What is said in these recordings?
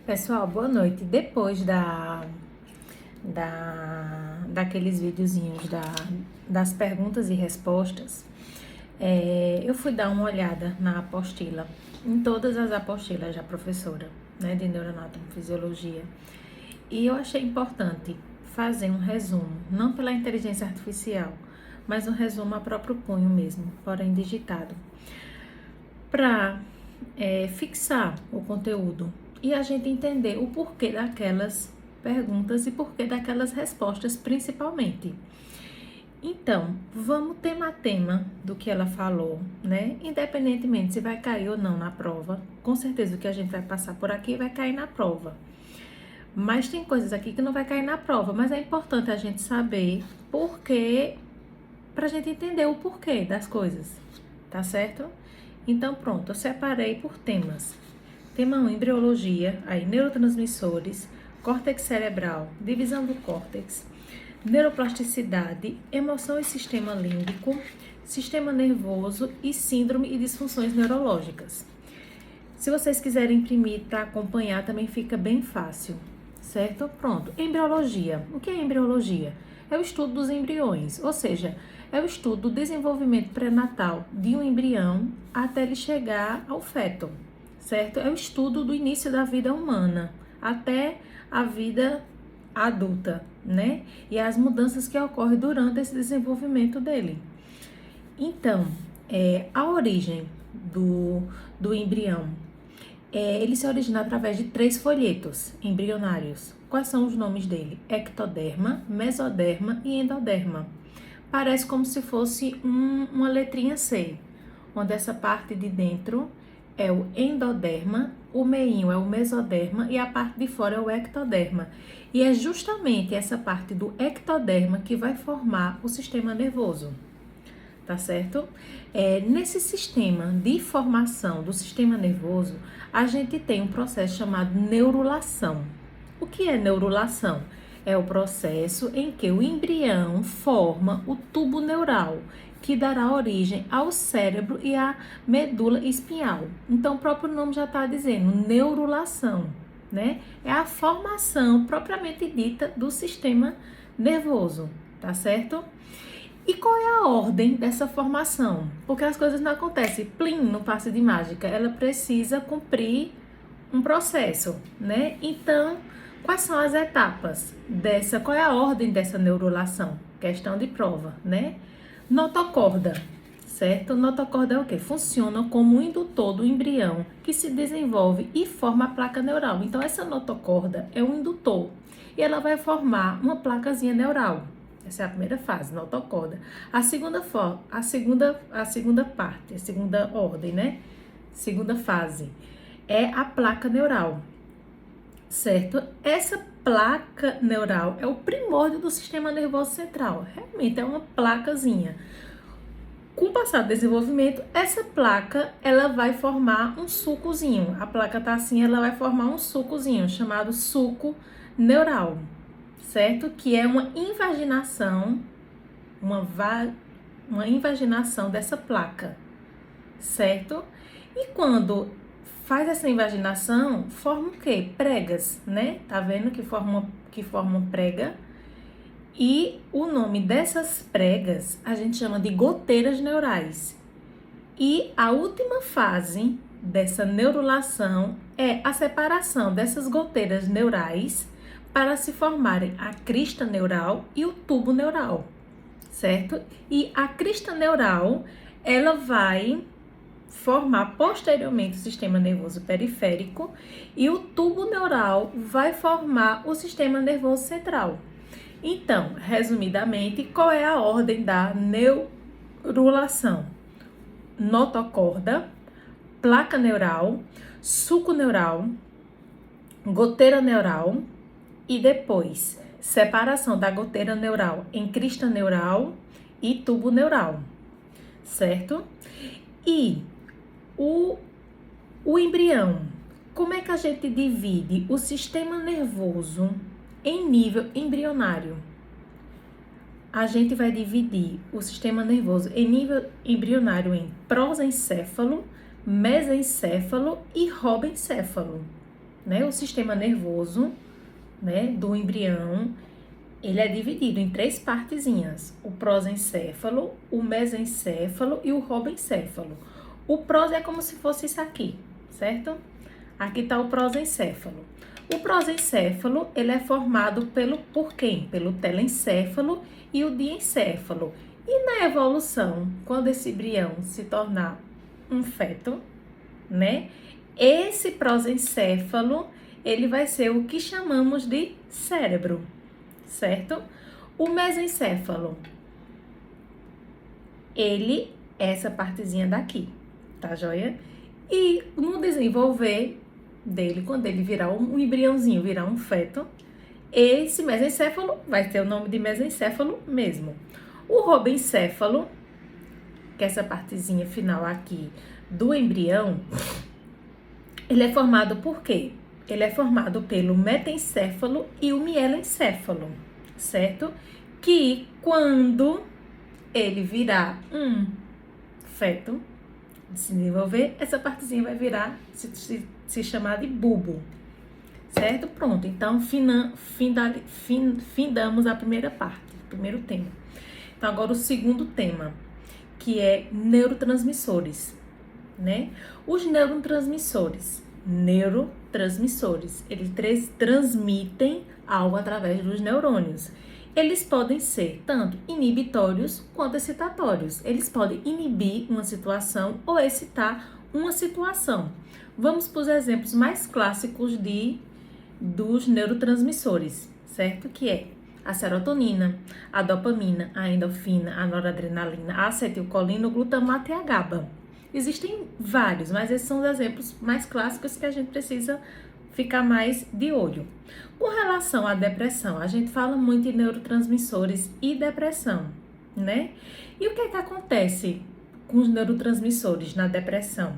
Pessoal, boa noite. Depois daqueles videozinhos das perguntas e respostas, eu fui dar uma olhada na apostila, em todas as apostilas da professora, né, de neuroanatomofisiologia, e eu achei importante fazer um resumo, não pela inteligência artificial, mas um resumo a próprio punho mesmo, porém digitado, para fixar o conteúdo e a gente entender o porquê daquelas perguntas e porquê daquelas respostas, principalmente. Então, vamos tema a tema do que ela falou, né? Independentemente se vai cair ou não na prova, com certeza o que a gente vai passar por aqui vai cair na prova. Mas tem coisas aqui que não vai cair na prova, mas é importante a gente saber porquê, pra gente entender o porquê das coisas, tá certo? Então, pronto, eu separei por temas. Tema 1, embriologia, aí neurotransmissores, córtex cerebral, divisão do córtex, neuroplasticidade, emoção e sistema límbico, sistema nervoso e síndrome e disfunções neurológicas. Se vocês quiserem imprimir para acompanhar, também fica bem fácil, certo? Pronto. Embriologia. O que é embriologia? É o estudo dos embriões, ou seja, é o estudo do desenvolvimento pré-natal de um embrião até ele chegar ao feto, certo? É o estudo do início da vida humana até a vida adulta, né? E as mudanças que ocorrem durante esse desenvolvimento dele. Então, a origem do embrião, ele se origina através de 3 folhetos embrionários. Quais são os nomes dele? Ectoderma, mesoderma e endoderma. Parece como se fosse uma letrinha C, onde essa parte de dentro é o endoderma, o meinho é o mesoderma e a parte de fora é o ectoderma. E é justamente essa parte do ectoderma que vai formar o sistema nervoso, tá certo? Nesse sistema de formação do sistema nervoso, a gente tem um processo chamado neurulação. O que é neurulação? É o processo em que o embrião forma o tubo neural, que dará origem ao cérebro e à medula espinhal. Então, o próprio nome já está dizendo, neurulação, né? É a formação propriamente dita do sistema nervoso, tá certo? E qual é a ordem dessa formação? Porque as coisas não acontecem, plim, no passe de mágica. Ela precisa cumprir um processo, né? Então, quais são as etapas dessa, qual é a ordem dessa neurulação? Questão de prova, né? Notocorda, certo? Notocorda é o quê? Funciona como um indutor do embrião que se desenvolve e forma a placa neural. Então, essa notocorda é um indutor e ela vai formar uma placazinha neural. Essa é a primeira fase, notocorda. A segunda parte, a segunda ordem, né? Segunda fase é a placa neural, certo? Essa placa neural é o primórdio do sistema nervoso central. Realmente é uma placazinha. Com o passar do desenvolvimento, essa placa, ela vai formar um sulcozinho. A placa tá assim, ela vai formar um sulcozinho, chamado sulco neural, certo? Que é uma invaginação, uma invaginação dessa placa, certo? E quando faz essa invaginação, forma o quê? Pregas, né? Tá vendo que formam prega? E o nome dessas pregas a gente chama de goteiras neurais. E a última fase dessa neurulação é a separação dessas goteiras neurais para se formarem a crista neural e o tubo neural, certo? E a crista neural, ela vai formar posteriormente o sistema nervoso periférico e o tubo neural vai formar o sistema nervoso central. Então, resumidamente, qual é a ordem da neurulação? Notocorda, placa neural, sulco neural, goteira neural e depois separação da goteira neural em crista neural e tubo neural, certo? E o embrião, como é que a gente divide o sistema nervoso em nível embrionário? A gente vai dividir o sistema nervoso em nível embrionário em prosencéfalo, mesencéfalo e robencéfalo, né, o sistema nervoso, né, do embrião, ele é dividido em 3 partezinhas: o prosencéfalo, o mesencéfalo e o robencéfalo. O prós é como se fosse isso aqui, certo? Aqui está o prosencéfalo. O prosencéfalo, ele é formado por quem? Pelo telencéfalo e o diencéfalo. E na evolução, quando esse embrião se tornar um feto, né? Esse prosencéfalo, ele vai ser o que chamamos de cérebro, certo? O mesencéfalo, ele é essa partezinha daqui, tá joia? E no desenvolver dele, quando ele virar um embriãozinho, virar um feto, esse mesencéfalo vai ter o nome de mesencéfalo mesmo. O robencéfalo, que é essa partezinha final aqui do embrião, ele é formado por quê? Ele é formado pelo metencéfalo e o mielencéfalo, certo? Que quando ele virar um feto, se desenvolver, essa partezinha vai virar, se chamar de bulbo, certo? Pronto, então findamos a primeira parte, o primeiro tema. Então agora o segundo tema, que é neurotransmissores, né? Os neurotransmissores, eles transmitem algo através dos neurônios. Eles podem ser tanto inibitórios quanto excitatórios. Eles podem inibir uma situação ou excitar uma situação. Vamos para os exemplos mais clássicos dos neurotransmissores, certo? Que é a serotonina, a dopamina, a endorfina, a noradrenalina, a acetilcolina, o glutamato e a GABA. Existem vários, mas esses são os exemplos mais clássicos que a gente precisa ficar mais de olho. Com relação à depressão, a gente fala muito em neurotransmissores e depressão, né? E o que é que acontece com os neurotransmissores na depressão?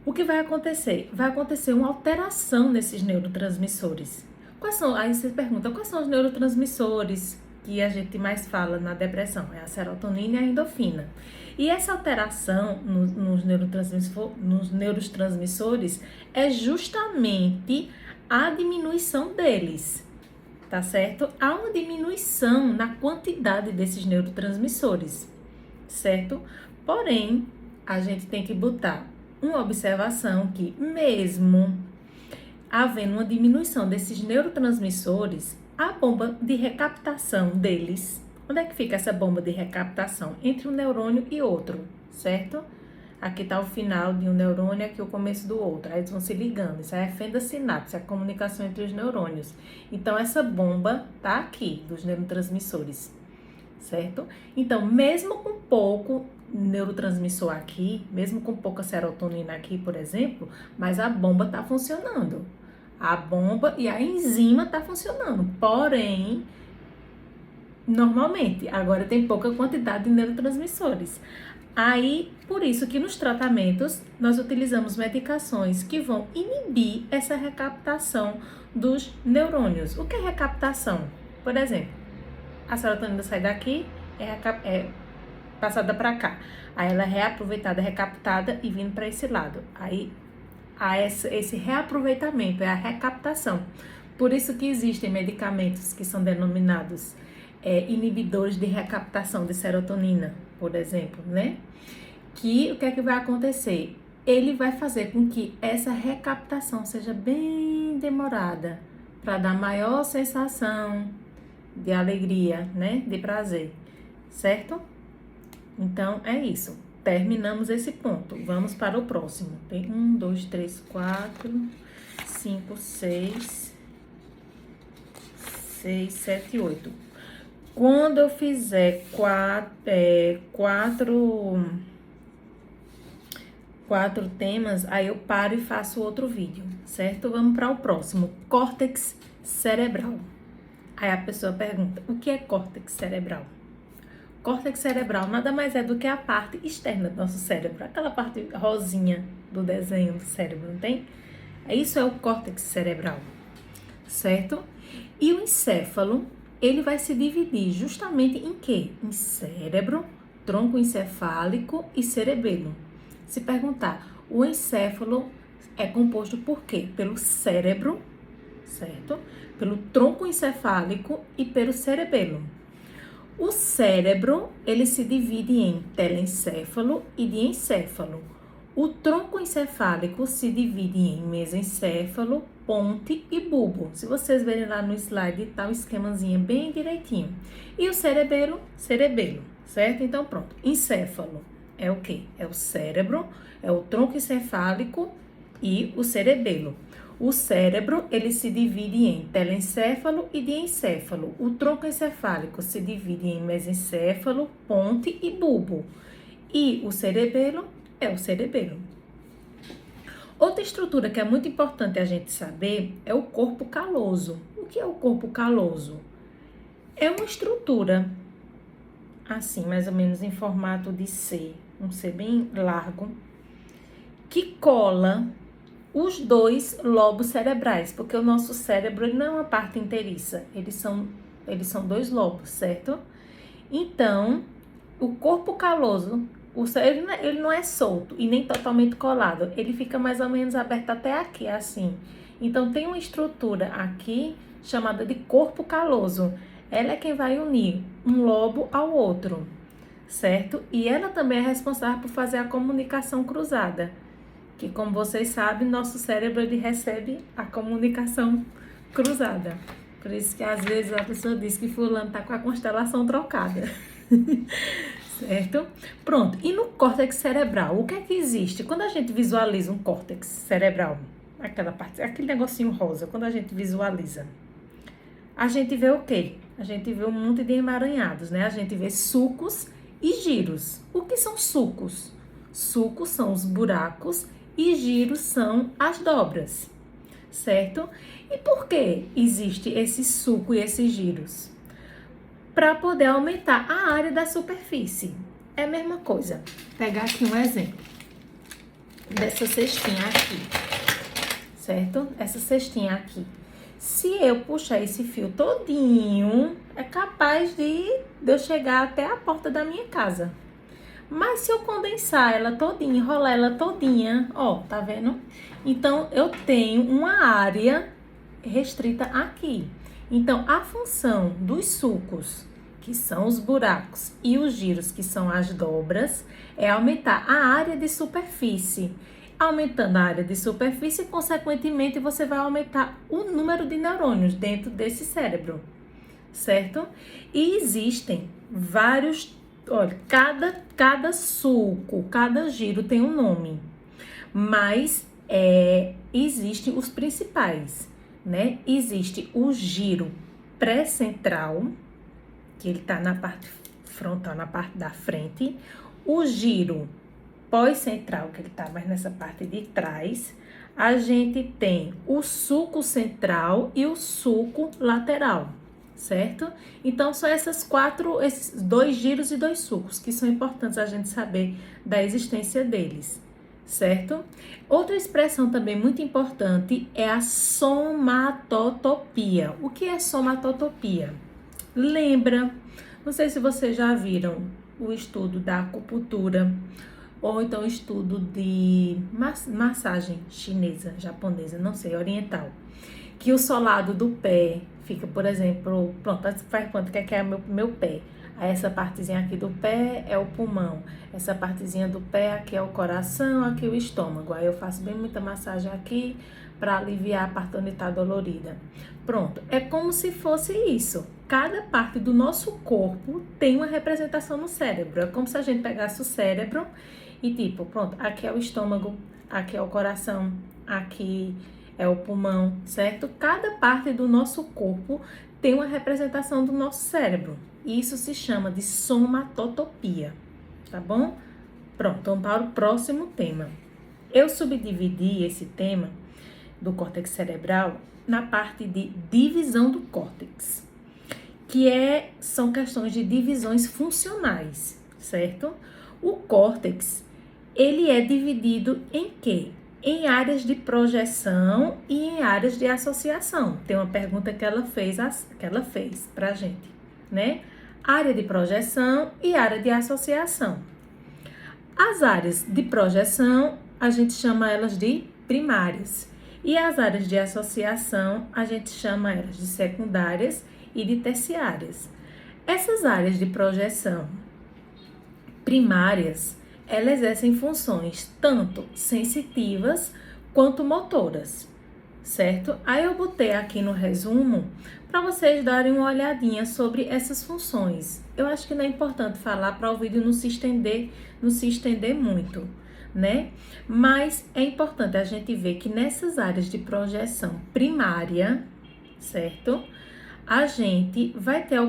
O que vai acontecer? Vai acontecer uma alteração nesses neurotransmissores. Aí você pergunta, quais são os neurotransmissores que a gente mais fala na depressão? É a serotonina e a endorfina. E essa alteração nos neurotransmissores é justamente a diminuição deles, tá certo? Há uma diminuição na quantidade desses neurotransmissores, certo? Porém, a gente tem que botar uma observação que mesmo havendo uma diminuição desses neurotransmissores, a bomba de recaptação deles, onde é que fica essa bomba de recaptação? Entre um neurônio e outro, certo? Aqui está o final de um neurônio, aqui o começo do outro. Aí eles vão se ligando. Isso aí é fenda sináptica, a comunicação entre os neurônios. Então, essa bomba tá aqui, dos neurotransmissores, certo? Então, mesmo com pouco neurotransmissor aqui, mesmo com pouca serotonina aqui, por exemplo, mas a bomba tá funcionando. A bomba e a enzima tá funcionando. Porém, normalmente, agora tem pouca quantidade de neurotransmissores. Aí, por isso que nos tratamentos, nós utilizamos medicações que vão inibir essa recaptação dos neurônios. O que é recaptação? Por exemplo, a serotonina sai daqui, é passada para cá. Aí ela é reaproveitada, recaptada e vindo para esse lado. Aí há esse reaproveitamento, é a recaptação. Por isso que existem medicamentos que são denominados inibidores de recaptação de serotonina, por exemplo, né? Que o que é que vai acontecer? Ele vai fazer com que essa recaptação seja bem demorada, para dar maior sensação de alegria, né? De prazer, certo? Então, é isso. Terminamos esse ponto. Vamos para o próximo. Tem 1, 2, 3, 4, 5, 6, 7, 8. Quando eu fizer quatro temas, aí eu paro e faço outro vídeo, certo? Vamos para o próximo. Córtex cerebral. Aí a pessoa pergunta, o que é córtex cerebral? Córtex cerebral nada mais é do que a parte externa do nosso cérebro, aquela parte rosinha do desenho do cérebro, não tem? Isso é o córtex cerebral, certo? E o encéfalo, ele vai se dividir justamente em quê? Em cérebro, tronco encefálico e cerebelo. Se perguntar, o encéfalo É composto por quê? Pelo cérebro, certo? Pelo tronco encefálico e pelo cerebelo. O cérebro, ele se divide em telencéfalo e diencéfalo. O tronco encefálico se divide em mesencéfalo, ponte e bulbo. Se vocês verem lá no slide, tá um esquemazinho bem direitinho. E o cerebelo, certo? Então, pronto. Encéfalo é o quê? É o cérebro, é o tronco encefálico e o cerebelo. O cérebro, ele se divide em telencéfalo e diencéfalo. O tronco encefálico se divide em mesencéfalo, ponte e bulbo. E o cerebelo é o cerebelo. Outra estrutura que é muito importante a gente saber é o corpo caloso. O que é o corpo caloso? É uma estrutura, assim, mais ou menos em formato de C, um C bem largo, que cola os dois lobos cerebrais, porque o nosso cérebro ele não é uma parte inteiriça, eles são dois lobos, certo? Então, o corpo caloso, ele não é solto e nem totalmente colado, ele fica mais ou menos aberto até aqui, assim. Então, tem uma estrutura aqui chamada de corpo caloso. Ela é quem vai unir um lobo ao outro, certo? E ela também é responsável por fazer a comunicação cruzada, que, como vocês sabem, nosso cérebro ele recebe a comunicação cruzada. Por isso que às vezes a pessoa diz que fulano está com a constelação trocada. Certo? Pronto. E no córtex cerebral, o que é que existe? Quando a gente visualiza um córtex cerebral, aquela parte, aquele negocinho rosa, quando a gente visualiza, a gente vê o quê? A gente vê um monte de emaranhados, né? A gente vê sulcos e giros. O que são sulcos? Sulcos são os buracos e giros são as dobras, certo? E por que existe esse sulco e esses giros? Para poder aumentar a área da superfície. É a mesma coisa. Pegar aqui um exemplo dessa cestinha aqui, certo? Essa cestinha aqui. Se eu puxar esse fio todinho, é capaz de eu chegar até a porta da minha casa. Mas se eu condensar ela todinha, enrolar ela todinha, ó, tá vendo? Então, eu tenho uma área restrita aqui. Então, a função dos sulcos, que são os buracos, e os giros, que são as dobras, é aumentar a área de superfície. Aumentando a área de superfície, consequentemente, você vai aumentar o número de neurônios dentro desse cérebro, certo? E existem vários, olha, cada sulco, cada giro tem um nome, mas existem os principais, né? Existe o giro pré-central, que ele tá na parte frontal, na parte da frente, o giro pós-central, que ele tá mais nessa parte de trás. A gente tem o sulco central e o sulco lateral, certo? Então, são esses dois giros e dois sulcos, que são importantes a gente saber da existência deles, certo? Outra expressão também muito importante é a somatotopia. O que é somatotopia? Lembra, não sei se vocês já viram o estudo da acupuntura, ou então estudo de massagem chinesa, japonesa, não sei, oriental, que o solado do pé fica, por exemplo, pronto, faz quanto que é meu pé. Aí essa partezinha aqui do pé é o pulmão, essa partezinha do pé aqui é o coração, aqui o estômago. Aí eu faço bem muita massagem aqui para aliviar a parte onde está dolorida. Pronto, é como se fosse isso. Cada parte do nosso corpo tem uma representação no cérebro. É como se a gente pegasse o cérebro e tipo, pronto, aqui é o estômago, aqui é o coração, aqui é o pulmão, certo? Cada parte do nosso corpo tem uma representação do nosso cérebro. Isso se chama de somatotopia, tá bom? Pronto, vamos para o próximo tema. Eu subdividi esse tema do córtex cerebral na parte de divisão do córtex, que são questões de divisões funcionais, certo? O córtex, ele é dividido em quê? Em áreas de projeção e em áreas de associação. Tem uma pergunta que ela fez pra gente, né? Área de projeção e área de associação. As áreas de projeção, a gente chama elas de primárias. E as áreas de associação, a gente chama elas de secundárias e de terciárias. Essas áreas de projeção primárias, elas exercem funções tanto sensitivas quanto motoras, certo? Aí eu botei aqui no resumo para vocês darem uma olhadinha sobre essas funções. Eu acho que não é importante falar para o vídeo não se estender muito, né? Mas é importante a gente ver que nessas áreas de projeção primária, certo? A gente vai ter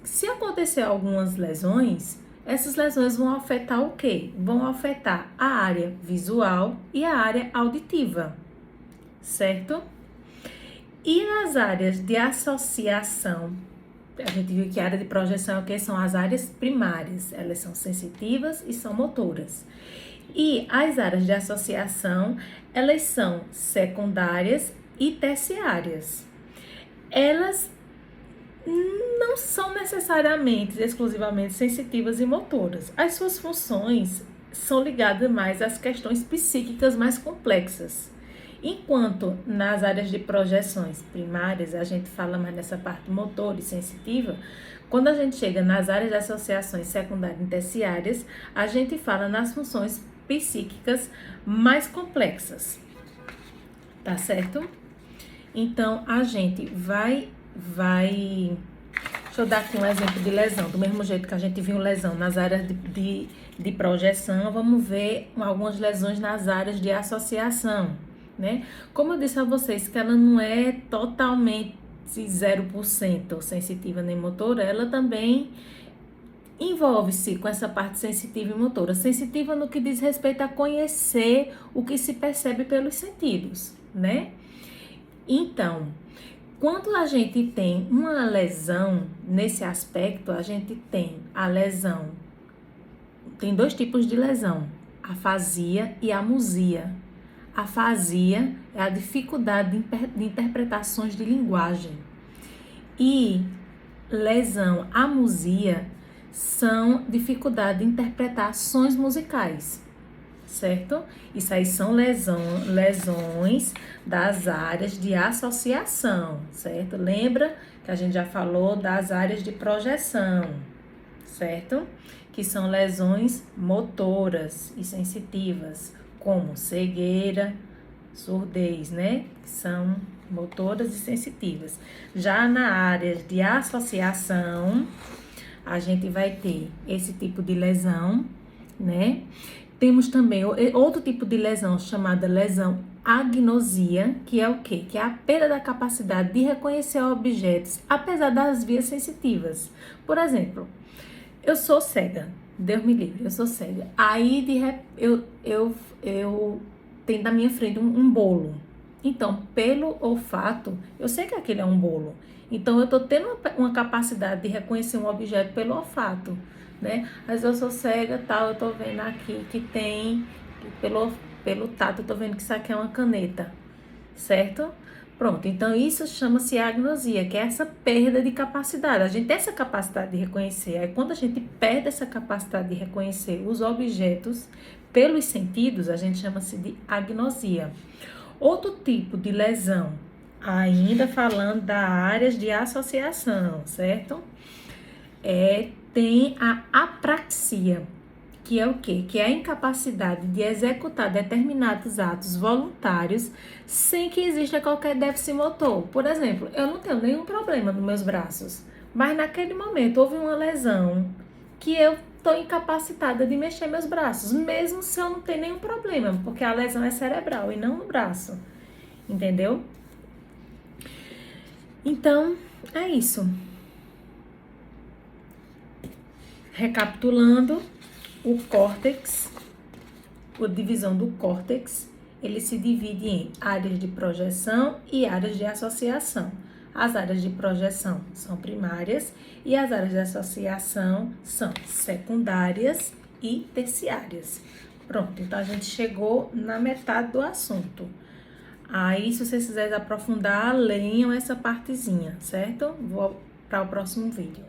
se acontecer algumas lesões, essas lesões vão afetar o quê? Vão afetar a área visual e a área auditiva, certo? E nas áreas de associação, a gente viu que a área de projeção é o quê? São as áreas primárias, elas são sensitivas e são motoras. E as áreas de associação, elas são secundárias e terciárias. Elas não são necessariamente, exclusivamente sensitivas e motoras. As suas funções são ligadas mais às questões psíquicas mais complexas. Enquanto nas áreas de projeções primárias, a gente fala mais nessa parte motora e sensitiva, quando a gente chega nas áreas de associações secundárias e terciárias, a gente fala nas funções psíquicas mais complexas. Tá certo? Então, a gente vai... Deixa eu dar aqui um exemplo de lesão. Do mesmo jeito que a gente viu lesão nas áreas de projeção, vamos ver algumas lesões nas áreas de associação, né? Como eu disse a vocês que ela não é totalmente 0% sensitiva nem motora, ela também envolve-se com essa parte sensitiva e motora. Sensitiva no que diz respeito a conhecer o que se percebe pelos sentidos, né? Então, quando a gente tem uma lesão nesse aspecto, a gente tem a lesão, tem dois tipos de lesão, afasia e amusia. Afasia é a dificuldade de interpretações de linguagem e lesão, amusia, são dificuldade de interpretar ações musicais, certo? Isso aí são lesões das áreas de associação, certo? Lembra que a gente já falou das áreas de projeção, certo? Que são lesões motoras e sensitivas, como cegueira, surdez, né? Que são motoras e sensitivas. Já na área de associação, a gente vai ter esse tipo de lesão, né? Temos também outro tipo de lesão chamada lesão agnosia, que é o quê? Que é a perda da capacidade de reconhecer objetos, apesar das vias sensitivas. Por exemplo, eu sou cega, Deus me livre, eu sou cega. Aí eu tenho na minha frente um bolo. Então, pelo olfato, eu sei que aquele é um bolo. Então, eu tô tendo uma capacidade de reconhecer um objeto pelo olfato, né? Mas eu sou cega, tal, eu tô vendo aqui que tem, pelo tato, eu tô vendo que isso aqui é uma caneta, certo? Pronto, então isso chama-se agnosia, que é essa perda de capacidade. A gente tem essa capacidade de reconhecer, aí quando a gente perde essa capacidade de reconhecer os objetos pelos sentidos, a gente chama-se de agnosia. Outro tipo de lesão, ainda falando das áreas de associação, certo? Tem a apraxia, que é o quê? Que é a incapacidade de executar determinados atos voluntários sem que exista qualquer déficit motor. Por exemplo, eu não tenho nenhum problema nos meus braços, mas naquele momento houve uma lesão que eu estou incapacitada de mexer meus braços, mesmo se eu não tenho nenhum problema, porque a lesão é cerebral e não no braço, entendeu? Então, é isso. Recapitulando, o córtex, a divisão do córtex, ele se divide em áreas de projeção e áreas de associação. As áreas de projeção são primárias e as áreas de associação são secundárias e terciárias. Pronto, então a gente chegou na metade do assunto. Aí, se vocês quiserem aprofundar, leiam essa partezinha, certo? Vou para o próximo vídeo.